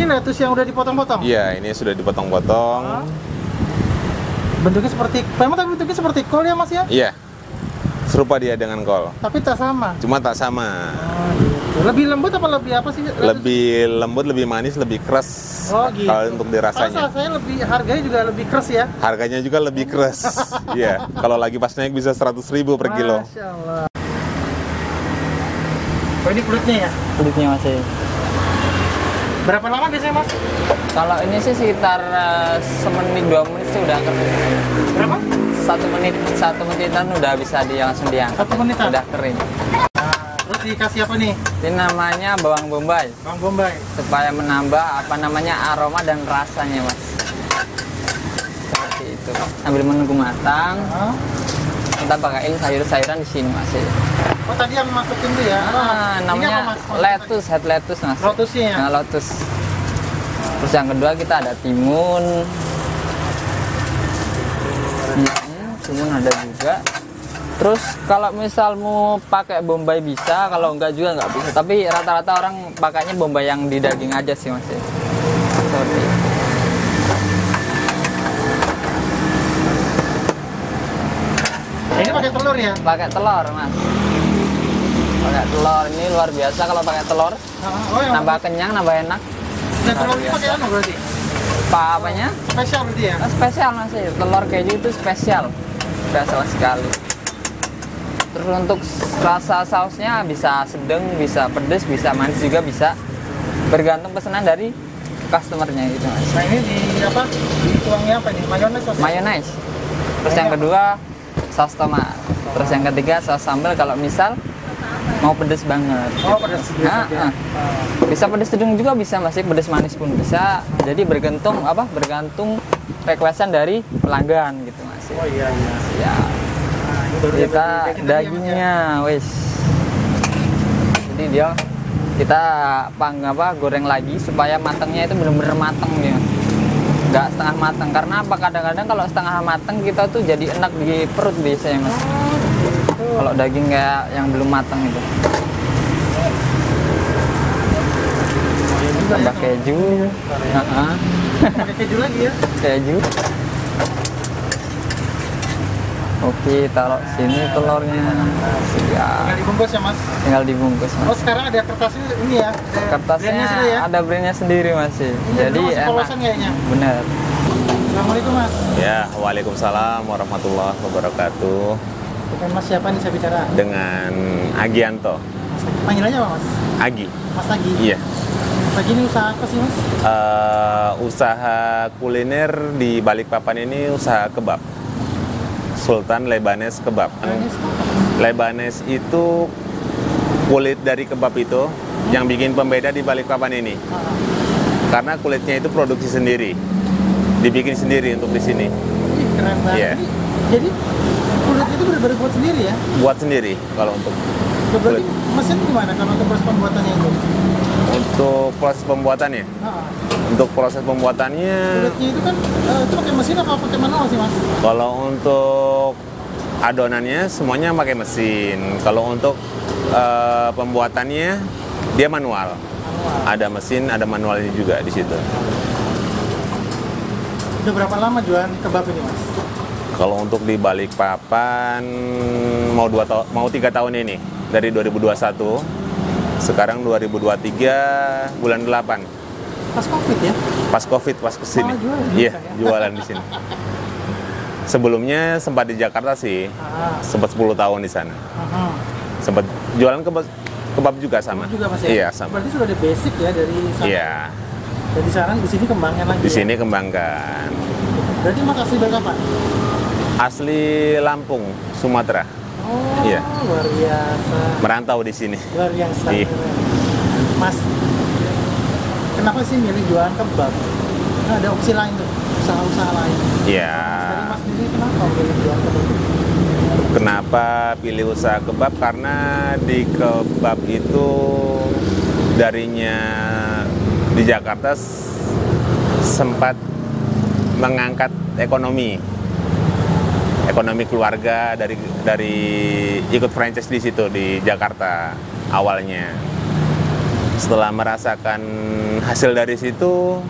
Ini lettuce yang udah dipotong-potong? Iya, ini sudah dipotong-potong. Bentuknya seperti, memang tapi bentuknya seperti kol ya Mas ya? Iya, serupa dia dengan kol. Tapi tak sama? Cuma tak sama. Oh gitu. Lebih lembut apa lebih apa sih? Lebih lembut, lebih manis, lebih keras. Oh gitu. Kalau untuk dirasanya. Kalau saya lebih, harganya juga lebih keras ya? Harganya juga lebih keras. Iya, kalau lagi pas naik bisa 100.000 per kilo. Masya Allah. Oh ini kulitnya ya? Kulitnya masih. Berapa lama biasanya Mas? Kalau ini sih sekitar 1 menit 2 menit sih udah kering. Berapa? 1 menitan udah bisa langsung diangkat. 1 menitan? Udah kering. Nah, terus dikasih apa nih? Ini namanya bawang bombay. Bawang bombay. Supaya menambah aroma dan rasanya Mas. Seperti itu. Sambil menunggu matang, kita pakaiin sayur-sayuran di sini Mas. Oh tadi yang masukin tuh ya? Namanya lettuce, head lettuce Mas. Lotusnya ya? Nah, lotus. Terus yang kedua kita ada timun. Timun ada juga. Terus kalau misal mau pakai bombay bisa, kalau enggak juga nggak bisa. Tapi rata-rata orang pakainya bombay yang di daging aja sih Mas. Seperti itu. Ini pakai telur ya? Pakai telur Mas. Pakai telur ini luar biasa kalau pakai telur. Oh, yang Nambah kenyang, nambah enak. Dan telur ini pakai apa berarti? Apanya? Spesial berarti ya? Spesial Mas. Telur keju itu spesial. Spesial sekali. Terus untuk rasa sausnya bisa sedang, bisa pedas, bisa manis juga bisa. Bergantung pesanan dari customernya gitu Mas. Nah ini di apa? Dituangnya apa nih? Mayones? Mayonnaise. Terus yang kedua saus tomat. Terus yang ketiga saus sambal kalau misal mau pedes banget. Oh pedas. Bisa pedes sedang juga bisa, masih pedes manis pun bisa. Jadi bergantung requestan dari pelanggan gitu Mas. Oh iya iya. Ya. Nah, ini baru Kita ya, dagingnya wis. Jadi dia kita goreng lagi supaya matangnya itu benar-benar matang ya. Nggak setengah matang, karena apa, kadang-kadang kalau setengah matang kita tuh jadi enak di perut biasanya Mas. Kalau daging kayak yang belum matang itu. Tambah keju. Pakai keju lagi ya? Keju. Oke, taruh sini telurnya. Siap. Tinggal dibungkus ya Mas? Tinggal dibungkus Mas. Oh sekarang ada kertasnya ini ya? Kertasnya ya? ada brandnya sendiri Mas. Jadi masih enak. polosan kayaknya? Bener. Assalamualaikum Mas. Ya, waalaikumsalam warahmatullahi wabarakatuh. Dengan Mas siapa nih saya bicara? Dengan Agianto. Mas Agi. Panggilannya apa Mas? Agi. Mas Agi? Iya. Mas Agi ini usaha apa sih Mas? Usaha kuliner di Balikpapan ini usaha kebab. Sultan Lebanese Kebab. Lebanese itu kulit dari kebab itu yang bikin pembeda di Balikpapan ini. Karena kulitnya itu produksi sendiri. Dibikin sendiri untuk di sini. Ih, keren banget. Iya. Jadi kulit itu benar-benar buat sendiri ya? Buat sendiri kalau untuk Berarti mesin gimana kalau untuk proses pembuatannya itu? Untuk proses pembuatannya. Untuk proses pembuatannya, Kulitnya itu kan itu pakai mesin apa pakai manual sih Mas? kalau untuk adonannya semuanya pakai mesin. Kalau untuk pembuatannya dia manual. Ada mesin, ada manualnya juga di situ. Udah berapa lama jualan kebab ini Mas? Kalau untuk di Balikpapan mau 3 tahun ini dari 2021. Sekarang 2023 bulan 8. Pas Covid ya? Pas Covid, pas kesini. Iya, jualan di sini. Sebelumnya sempat di Jakarta sih. Sempat 10 tahun di sana. Sempat jualan kebab juga sama. Juga Mas ya? Iya, sama. Berarti sudah ada basic ya dari sana. Iya. Dari sana di sini kembangkan lagi. Di sini ya? kembangkan. Berarti Mas asli dari apa? Asli Lampung, Sumatera. Oh, iya. Luar biasa. Merantau di sini. Luar biasa. Iya. Mas, kenapa sih milih jualan kebab? Nah, ada opsi lain tuh, usaha-usaha lain. Iya. Dari Mas sendiri kenapa milih jualan kebab? Kenapa pilih usaha kebab? Karena di kebab itu darinya di Jakarta sempat mengangkat ekonomi keluarga dari ikut franchise di situ di Jakarta awalnya. Setelah merasakan hasil dari situ,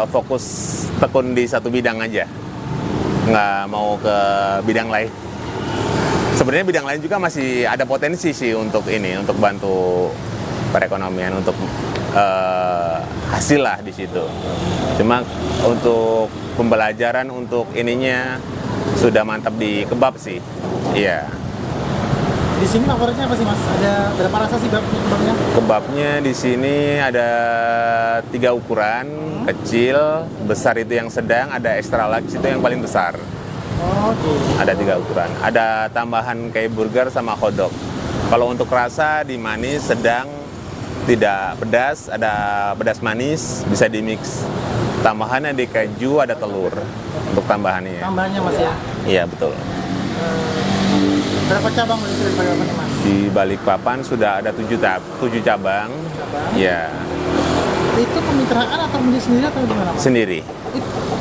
fokus tekun di satu bidang aja, nggak mau ke bidang lain. Sebenarnya bidang lain juga masih ada potensi sih untuk ini, untuk bantu perekonomian, untuk hasil lah di situ. Cuma untuk pembelajaran, untuk ininya sudah mantap di kebab sih. Iya. Di sini favoritnya apa sih Mas? Ada berapa rasa sih kebabnya? Kebabnya di sini ada 3 ukuran, kecil, besar itu yang sedang, ada extra large itu yang paling besar. Oh, gitu. Ada 3 ukuran. Ada tambahan kayak burger sama hotdog. Kalau untuk rasa di manis, sedang, tidak pedas, ada pedas manis, bisa dimix. Tambahannya di keju, ada telur untuk tambahannya. Tambahannya Mas ya? Iya, betul. Berapa cabang udah sudah dipakai Mas? Di Balikpapan sudah ada 7 cabang. Ya, Itu kemitraan atau beli sendiri atau gimana Mas? sendiri.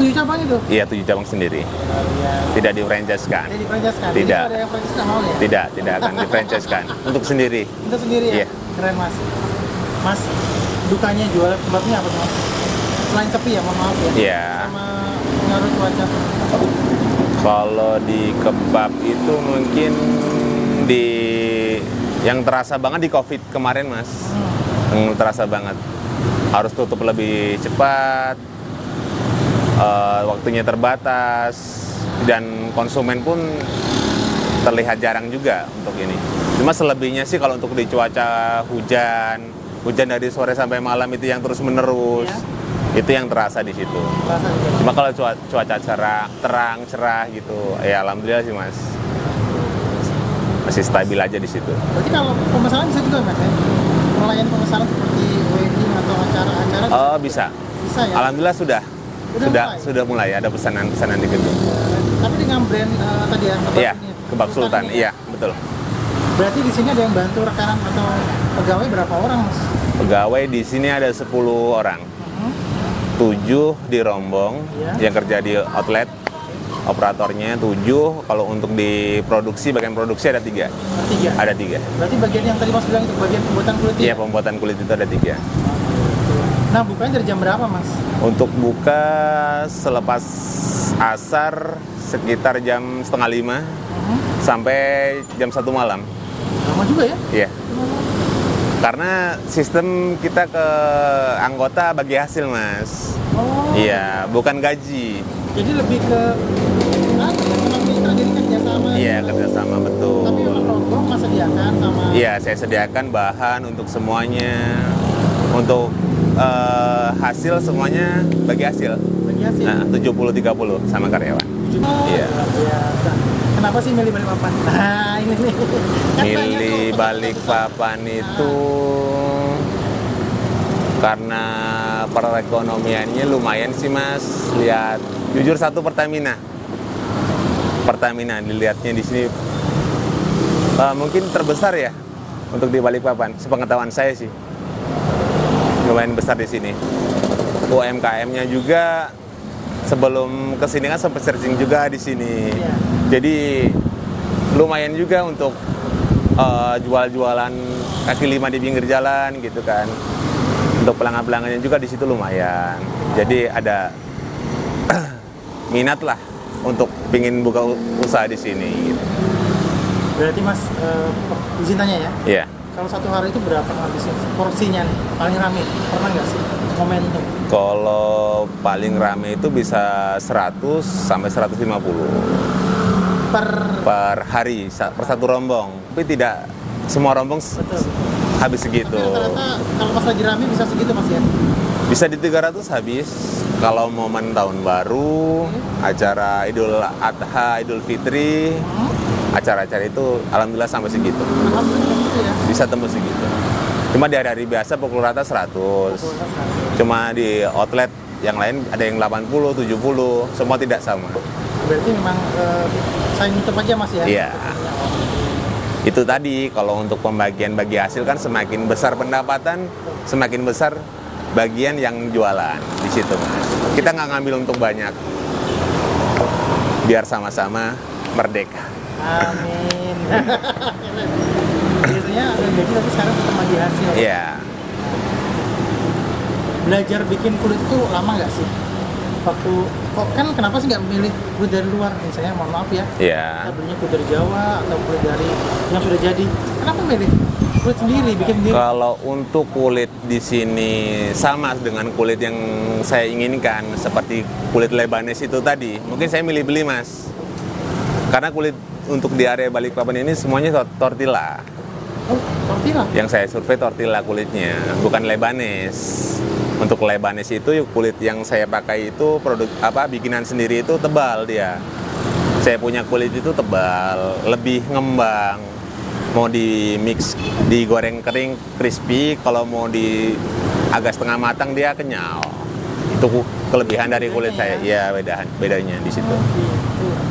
7 cabang itu? Iya, 7 cabang sendiri. Iya. Tidak di-franchise-kan. Jadi franchise-kan? Tidak. Jadi ada yang franchise nggak mau ya? Tidak akan di-franchise-kan. Untuk sendiri. Itu sendiri ya? Iya. Keren Mas. Mas, dukanya jual kebabnya apa Mas? Selain sepi ya, mohon maaf ya? Iya. Sama pengaruh cuaca? Kalau di kebab itu mungkin di yang terasa banget di COVID kemarin, Mas. Yang terasa banget. Harus tutup lebih cepat, waktunya terbatas, dan konsumen pun terlihat jarang juga untuk ini. Cuma selebihnya sih kalau untuk di cuaca hujan dari sore sampai malam itu yang terus menerus, itu yang terasa di situ. Cuma kalau cuaca cerah, terang, cerah gitu, ya alhamdulillah sih Mas. Masih stabil aja di situ. Berarti kalau pemesanan bisa juga Mas ya? Melayani pemesanan seperti wedding atau acara-acara? Oh, bisa. Bisa ya? Alhamdulillah sudah mulai ada pesanan-pesanan di gedung. Tapi dengan brand tadi ya, kebab Iya, ini, kebab Sultan. ini ya? Iya, betul. Berarti di sini ada yang bantu rekanan atau pegawai berapa orang Mas? Pegawai di sini ada 10 orang. 7 di rombong yang kerja di outlet. Operatornya 7, kalau untuk di produksi, bagian produksi ada 3. Ada 3. Berarti bagian yang tadi Mas bilang itu bagian pembuatan kulit Iya, pembuatan kulit itu ada 3. Nah, bukanya dari jam berapa Mas? Untuk buka selepas asar sekitar jam 4:30 sampai jam 1 malam. Lama juga ya? Iya. Karena sistem kita ke anggota bagi hasil, Mas. Oh. Iya, bukan gaji. Jadi lebih ke memang mitra, jadi kerjasama. Iya, kerjasama, betul. Tapi memang rombong Mas sediakan sama. Iya, saya sediakan bahan untuk semuanya. Untuk hasil semuanya bagi hasil. Bagi hasil. Nah, 70-30 sama karyawan. Iya. Biasa. Kenapa sih milih Balikpapan? Nah, ini nih. Kan Milih Balikpapan itu karena perekonomiannya lumayan sih Mas. Lihat, jujur satu Pertamina dilihatnya di sini mungkin terbesar ya untuk di Balikpapan. Sepengetahuan saya sih lumayan besar di sini. UMKM-nya juga sebelum kesini kan sempat searching juga di sini. Iya. Jadi lumayan juga untuk jual-jualan kaki lima di pinggir jalan gitu kan. Untuk pelanggan-pelanggannya juga di situ lumayan. Jadi ada minat lah untuk pingin buka usaha di sini. Gitu. Berarti Mas izin tanya ya? Iya. Kalau satu hari itu berapa habisnya porsinya nih? Paling rame, pernah nggak sih momentum? Kalau paling rame itu bisa 100 sampai 150 per hari, per satu rombong. Tapi tidak semua rombong habis segitu. Tapi rata-rata kalau pas lagi rame bisa segitu Mas ya? Bisa di 300 habis. Kalau momen tahun baru, acara Idul Adha, Idul Fitri, acara-acara itu alhamdulillah sampai segitu. Alhamdulillah gitu ya? Bisa tembus segitu. Cuma di hari-hari biasa pukul rata 100. Cuma di outlet yang lain ada yang 80, 70, semua tidak sama. Berarti memang saing tutup aja Mas ya? Iya. Itu tadi, kalau untuk pembagian bagi hasil kan semakin besar pendapatan, semakin besar bagian yang jualan di situ, Mas. Kita nggak ngambil untuk banyak, biar sama-sama merdeka. Amin. Gitu awalnya jadi tapi sekarang ketemu di hasil. Iya. Belajar bikin kulit tuh lama nggak sih? Waktu kok kan kenapa sih nggak milih kulit dari luar? Misalnya mohon maaf ya, Iya. kita belinya kulit dari Jawa atau kulit dari yang sudah jadi. Kenapa milih kulit sendiri, bikin sendiri? Kalau untuk kulit di sini sama dengan kulit yang saya inginkan, seperti kulit Lebanese itu tadi. Mungkin saya milih beli, Mas. Karena kulit untuk di area Balikpapan ini semuanya tortilla. Oh, tortilla. Yang saya survei tortilla kulitnya, bukan Lebanese. Untuk Lebanese itu kulit yang saya pakai itu produk bikinan sendiri itu tebal dia. Saya punya kulit itu tebal, lebih ngembang. Mau di mix, digoreng kering, crispy. Kalau mau di agak setengah matang dia kenyal. Itu kelebihan dari kulit saya. Iya, bedanya di situ. Oh, gitu.